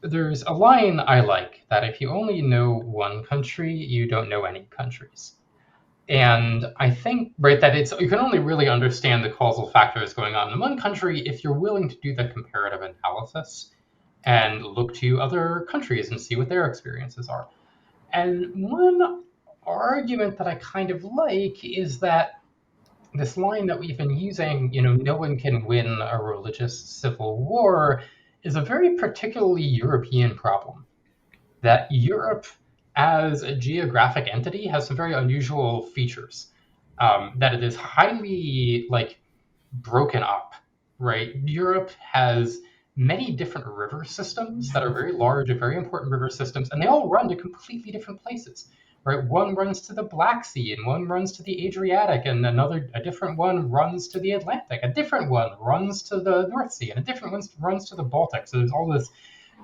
There's a line I like that if you only know one country, you don't know any countries. And I think, right, that it's you can only really understand the causal factors going on in one country if you're willing to do the comparative analysis and look to other countries and see what their experiences are. And one argument that I kind of like is that this line that we've been using, no one can win a religious civil war, is a very particularly European problem. That Europe, as a geographic entity, has some very unusual features. That it is highly like broken up, right? Europe has many different river systems that are very large and very important river systems, and they all run to completely different places, right? One runs to the Black Sea, and one runs to the Adriatic, and a different one runs to the Atlantic. A different one runs to the North Sea, and a different one runs to the Baltic. So there's all this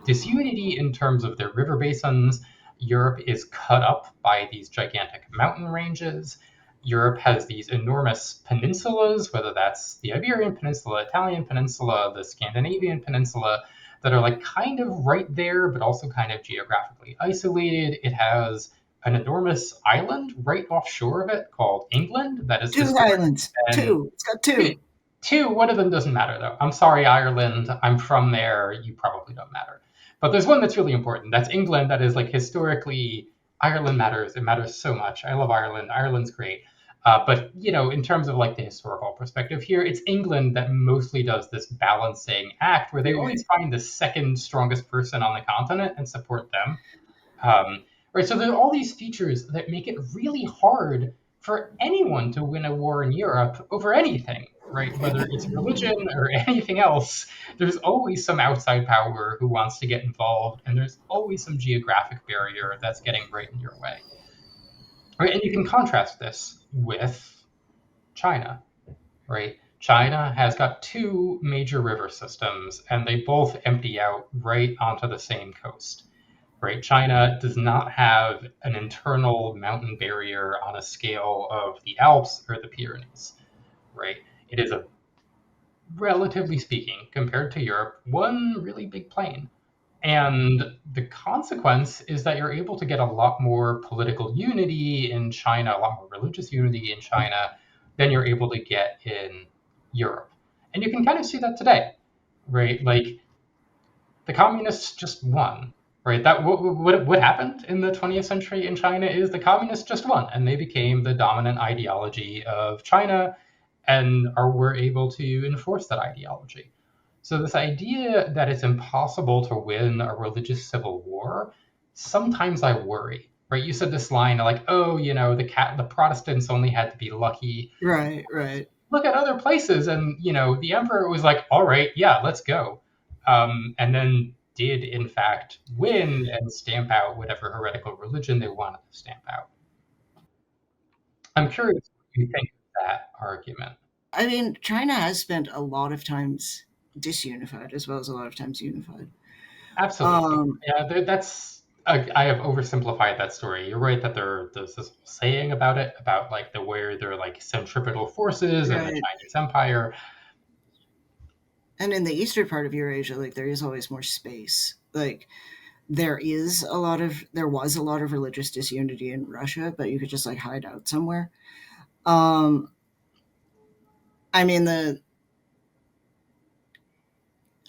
disunity in terms of their river basins. Europe is cut up by these gigantic mountain ranges. Europe has these enormous peninsulas, whether that's the Iberian Peninsula, Italian Peninsula, the Scandinavian Peninsula, that are like kind of right there, but also kind of geographically isolated. It has an enormous island right offshore of it called England that is Two historic islands. and Two. It's got two. two. One of them doesn't matter though. I'm sorry, Ireland. I'm from there. You probably don't matter. But there's one that's really important. That's England. That is like historically, Ireland matters. It matters so much. I love Ireland. Ireland's great. But in terms of like the historical perspective here, it's England that mostly does this balancing act where they always Right. find the second strongest person on the continent and support them. Um, right, so there are all these features that make it really hard for anyone to win a war in Europe over anything, right? Whether it's religion or anything else, there's always some outside power who wants to get involved, and there's always some geographic barrier that's getting right in your way. Right, and you can contrast this with China, right? China has got two major river systems, and they both empty out right onto the same coast, right? China does not have an internal mountain barrier on a scale of the Alps or the Pyrenees, right? It is a, relatively speaking, compared to Europe, one really big plain. And the consequence is that you're able to get a lot more political unity in China, a lot more religious unity in China than you're able to get in Europe. And you can kind of see that today, right? Like the communists just won, right? That what happened in the 20th century in China is the communists just won, and they became the dominant ideology of China, and were able to enforce that ideology. So this idea that it's impossible to win a religious civil war, sometimes I worry. Right? You said this line like, "Oh, the Protestants only had to be lucky." Right. Right. Look at other places, and the emperor was like, all right, yeah, let's go, and then did in fact win and stamp out whatever heretical religion they wanted to stamp out. I'm curious what you think of that argument. I mean, China has spent a lot of times disunified as well as a lot of times unified. Absolutely. Um, Yeah, that's I have oversimplified that story. You're right that there's this saying about it, about like the where there are like centripetal forces in the right. Chinese empire. And in the eastern part of Eurasia, like there is always more space. Like there was a lot of religious disunity in Russia, but you could just like hide out somewhere. Um, I mean, the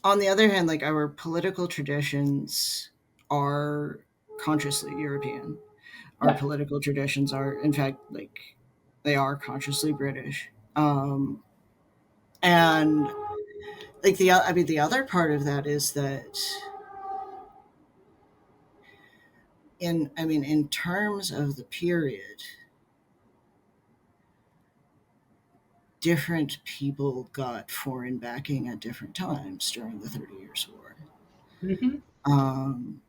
on the other hand, like our political traditions are consciously European. Our Yeah, political traditions are, in fact, like they are consciously British. And like the other part of that is that in terms of the period, different people got foreign backing at different times during the 30 Years' War. hmm Um,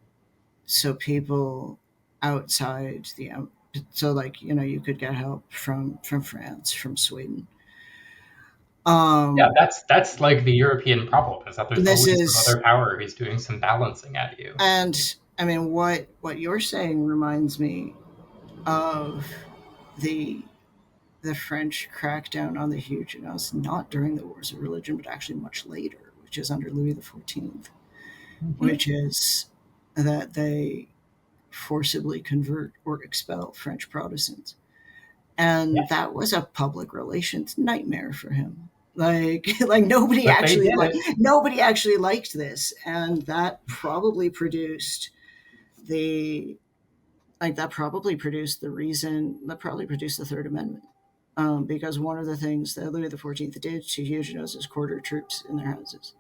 so people outside the so like you could get help from France, from Sweden. yeah. Um, That's like the European problem is that there's this always some is other power who's doing some balancing at you. and I mean, what you're saying reminds me of the the French crackdown on the Huguenots, not during the Wars of Religion, but actually much later, which is under Louis XIV, Hmm. which is that they forcibly convert or expel French Protestants. And Yes, that was a public relations nightmare for him. Like nobody but they actually did it. nobody actually liked this, and that probably produced the that probably produced the reason that probably produced the Third Amendment. Because one of the things that Louis XIV did to Huguenots is quarter troops in their houses.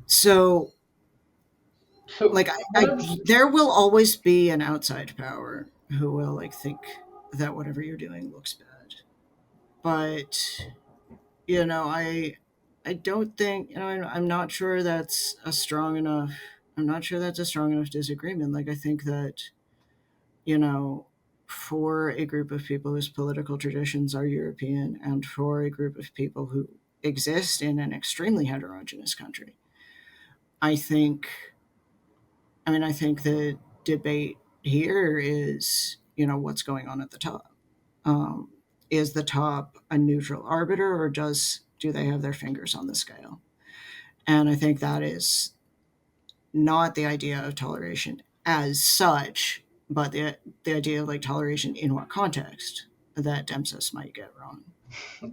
So, So what I'm there will always be an outside power who will think that whatever you're doing looks bad. But I don't think I'm not sure that's a strong enough. I'm not sure that's a strong enough disagreement. I think that you know, for a group of people whose political traditions are European and for a group of people who exist in an extremely heterogeneous country, I think, I think the debate here is, what's going on at the top. Um, is the top a neutral arbiter, or do they have their fingers on the scale? And I think that is not the idea of toleration as such, but the idea of toleration in what context that Dempsey might get wrong.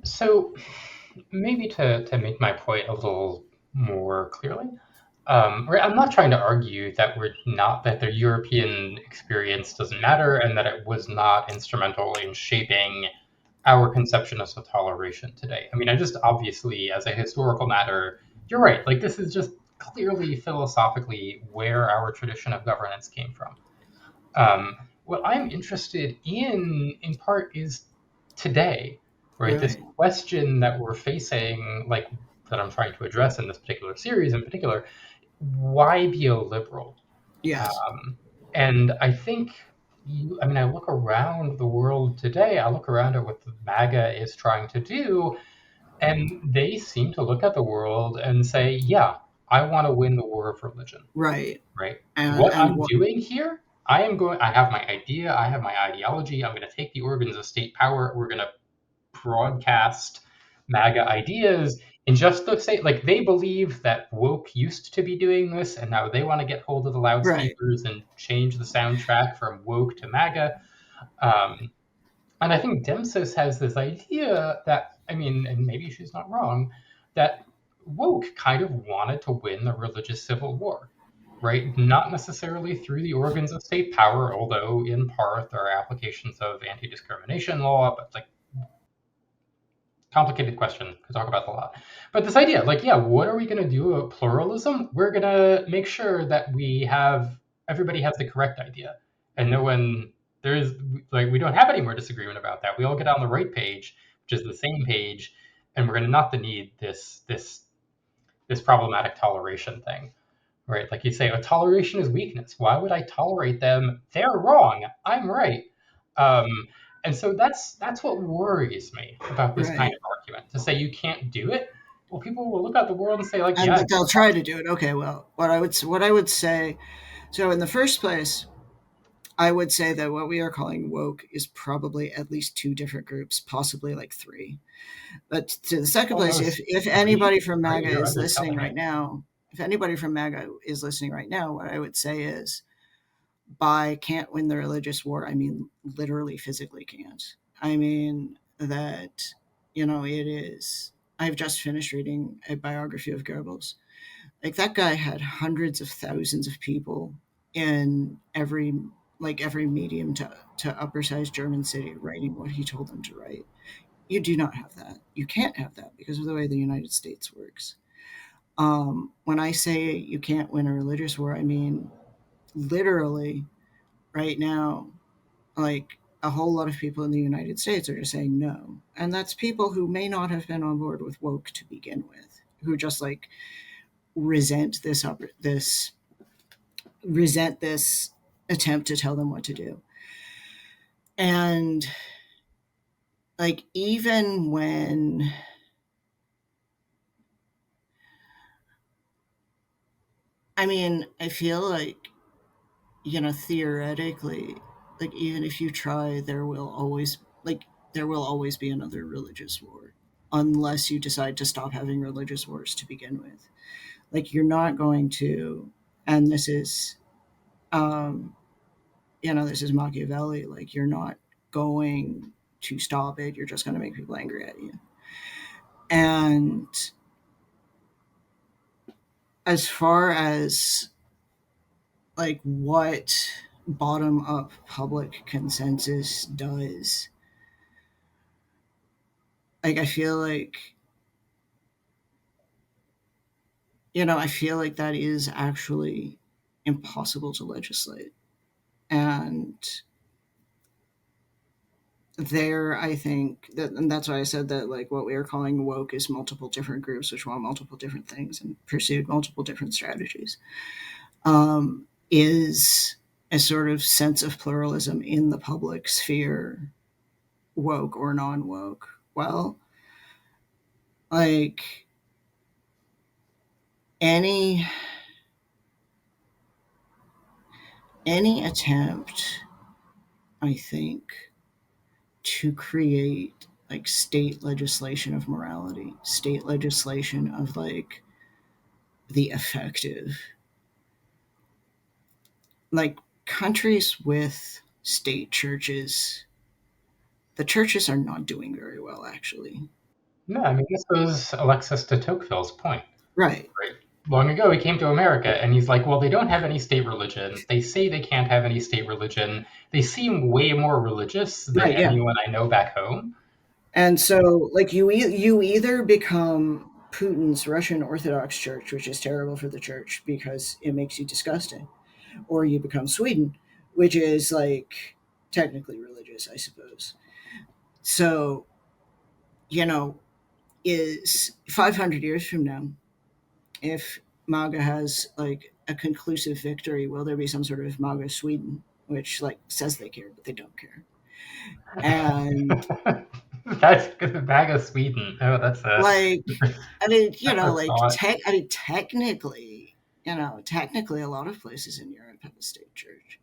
so maybe to make my point a little more clearly. Right, I'm not trying to argue that we're not that the European experience doesn't matter and that it was not instrumental in shaping our conception of toleration today. I mean, I just obviously, as a historical matter, you're right. Like this is just clearly philosophically where our tradition of governance came from. Um, what I'm interested in part, is today, right? This Right. question that we're facing, like that I'm trying to address in this particular series, in particular, why be a liberal? Yes. Um, and I think I mean, I look around the world today. I look around at what the MAGA is trying to do, and they seem to look at the world and say, "Yeah, I want to win the war of religion." Right. Right? And What and I'm what? doing here, I have my idea, I have my ideology, I'm going to take the organs of state power, we're going to broadcast MAGA ideas. And just to say, like, they believe that woke used to be doing this, and now they want to get hold of the Right. loudspeakers and change the soundtrack from woke to MAGA. Um, and I think Dempsey has this idea that, I mean, and maybe she's not wrong, that woke kind of wanted to win the religious civil war, right? Not necessarily through the organs of state power, although in part there are applications of anti discrimination law, but like complicated question. Could talk about a lot. But this idea, like, yeah, what are we going to do about pluralism? We're going to make sure that everybody has the correct idea, and no one there's like we don't have any more disagreement about that. We all get on the right page, which is the same page, and we're going to not to need this problematic toleration thing. Right, like you say, oh, toleration is weakness. Why would I tolerate them? They're wrong. I'm right. Um, and so that's what worries me about this kind Right. of argument. To say you can't do it, well, people will look at the world and say, like, And yeah, but they'll try to do it. Okay. Well, what I would say. So in the first place, I would say that what we are calling woke is probably at least two different groups, possibly like three. But to the second oh no, place, it's if three. anybody from Right, MAGA you're is listening underselling right it. now, if anybody from MAGA is listening right now, what I would say is, by can't win the religious war, I mean literally physically can't. I mean that, it is. I've just finished reading a biography of Goebbels. Like that guy had hundreds of thousands of people in every medium to upper sized German city writing what he told them to write. You do not have that. You can't have that because of the way the United States works. When I say you can't win a religious war, I mean literally right now, a whole lot of people in the United States are just saying no. And that's people who may not have been on board with woke to begin with, who just resent this resent this attempt to tell them what to do. And even when I feel like theoretically, like even if you try, there will always be another religious war unless you decide to stop having religious wars to begin with. Like you're not going to, and um, this is Machiavelli. Like you're not going to stop it. You're just going to make people angry at you. And as far as like what bottom up public consensus does, like I feel like that is actually impossible to legislate. And there, I think that, and that's why I said that, like, what we are calling woke is multiple different groups which want multiple different things and pursued multiple different strategies, is a sort of sense of pluralism in the public sphere, woke or non woke. Well, like, any attempt, I think, to create like state legislation of morality, state legislation of like the effective, like countries with state churches, the churches are not doing very well, actually. No, I mean, this was Alexis de Tocqueville's point. Right, Right. Long ago, he came to America and he's like, well, they don't have any state religion. They say they can't have any state religion. They seem way more religious than right, yeah. anyone I know back home. And so, like, you either become Putin's Russian Orthodox Church, which is terrible for the church because it makes you disgusting, or you become Sweden, which is like technically religious, I suppose. So, you know, is 500 years from now, if MAGA has like a conclusive victory, will there be some sort of MAGA Sweden, which like says they care, but they don't care? And That's the bag of Sweden. Oh, that's a, like, I mean, that's a thought. technically, technically, a lot of places in Europe have a state church.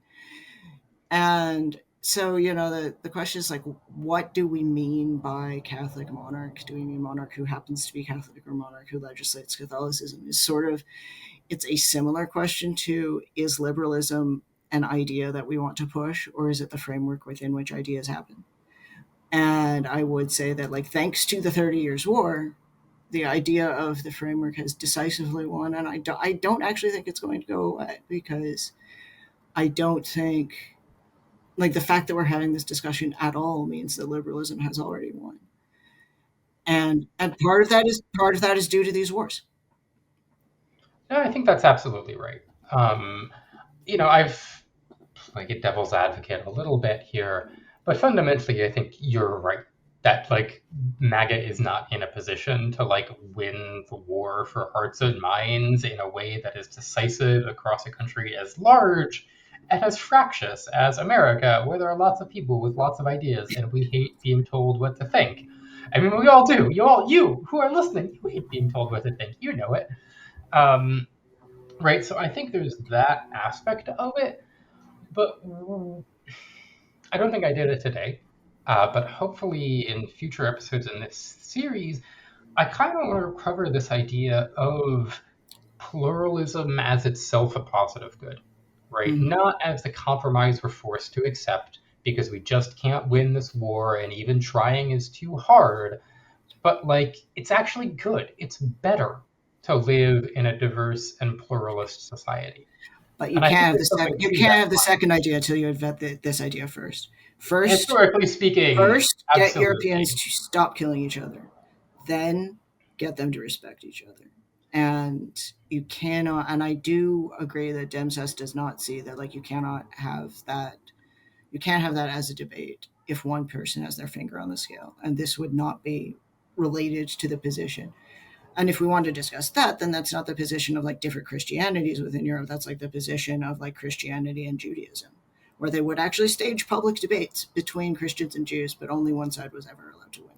And so, the question is like, what do we mean by Catholic monarch? Do we mean monarch who happens to be Catholic or monarch who legislates Catholicism? Is sort of, it's a similar question to, is liberalism an idea that we want to push, or is it the framework within which ideas happen? And I would say that, like, thanks to the 30 Years' War, the idea of the framework has decisively won. And I don't actually think it's going to go away because I don't think, like, the fact that we're having this discussion at all means that liberalism has already won. And part of that is due to these wars. No, I think that's absolutely right. I've like a devil's advocate a little bit here, but fundamentally, I think you're right that like MAGA is not in a position to like win the war for hearts and minds in a way that is decisive across a country as large and as fractious as America, where there are lots of people with lots of ideas and we hate being told what to think. I mean, we all do. You who are listening, you hate being told what to think. You know it. Um, right. So I think there's that aspect of it, but I don't think I did it today. But hopefully, in future episodes in this series, I kind of want to cover this idea of pluralism as itself a positive good, right? Mhm. Not as the compromise we're forced to accept because we just can't win this war and even trying is too hard, but like it's actually good. It's better to live in a diverse and pluralist society. But And I think there's something you to can't that. have the second idea until you vet this idea first. First, Historically speaking, get Europeans absolutely. to stop killing each other. Then get them to respect each other. And you cannot, and I do agree that Demsas does not see that, like, you can't have that as a debate if one person has their finger on the scale. And this would not be related to the position. And if we want to discuss that, then that's not the position of like different Christianities within Europe. That's like the position of like Christianity and Judaism, where they would actually stage public debates between Christians and Jews, but only one side was ever allowed to win.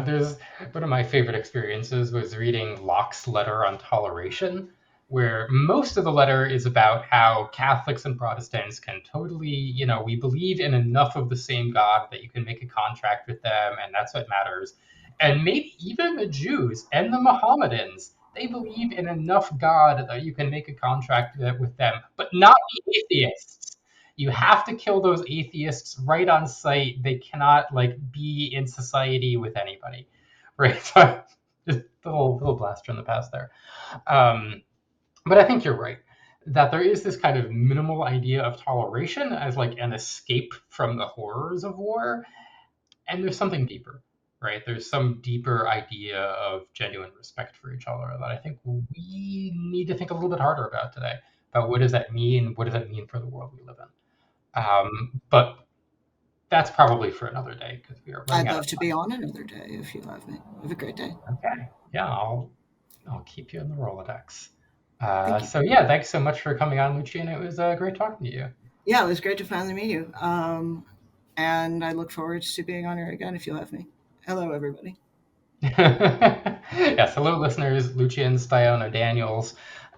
There's one of my favorite experiences was reading Locke's letter on toleration. where most of the letter is about how Catholics and Protestants can totally, we believe in enough of the same God that you can make a contract with them, and that's what matters. And maybe even the Jews and the Mohammedans, they believe in enough God that you can make a contract with them, but not the atheists. You have to kill those atheists right on sight. They cannot be in society with anybody, right? So just a little blast from the past there. Um, but I think you're right that there is this kind of minimal idea of toleration as an escape from the horrors of war, and there's something deeper, right? There's some deeper idea of genuine respect for each other that I think we need to think a little bit harder about today. About what does that mean? What does that mean for the world we live in? But that's probably for another day because we are running I'd out of love to be on another day if you have me. Have a great day. time. Okay, yeah, I'll keep you in the Rolodex. Thank you. So yeah, thanks so much for coming on, Lucian. It was great talking to you. Yeah, it was great to finally meet you. And I look forward to being on here again if you'll have me. Hello, everybody. Yes, hello, listeners. Lucian Staiano-Daniels,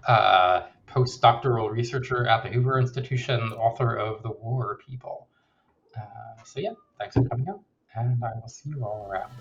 postdoctoral researcher at the Hoover Institution, author of The War People. So yeah, thanks for coming out, and I will see you all around.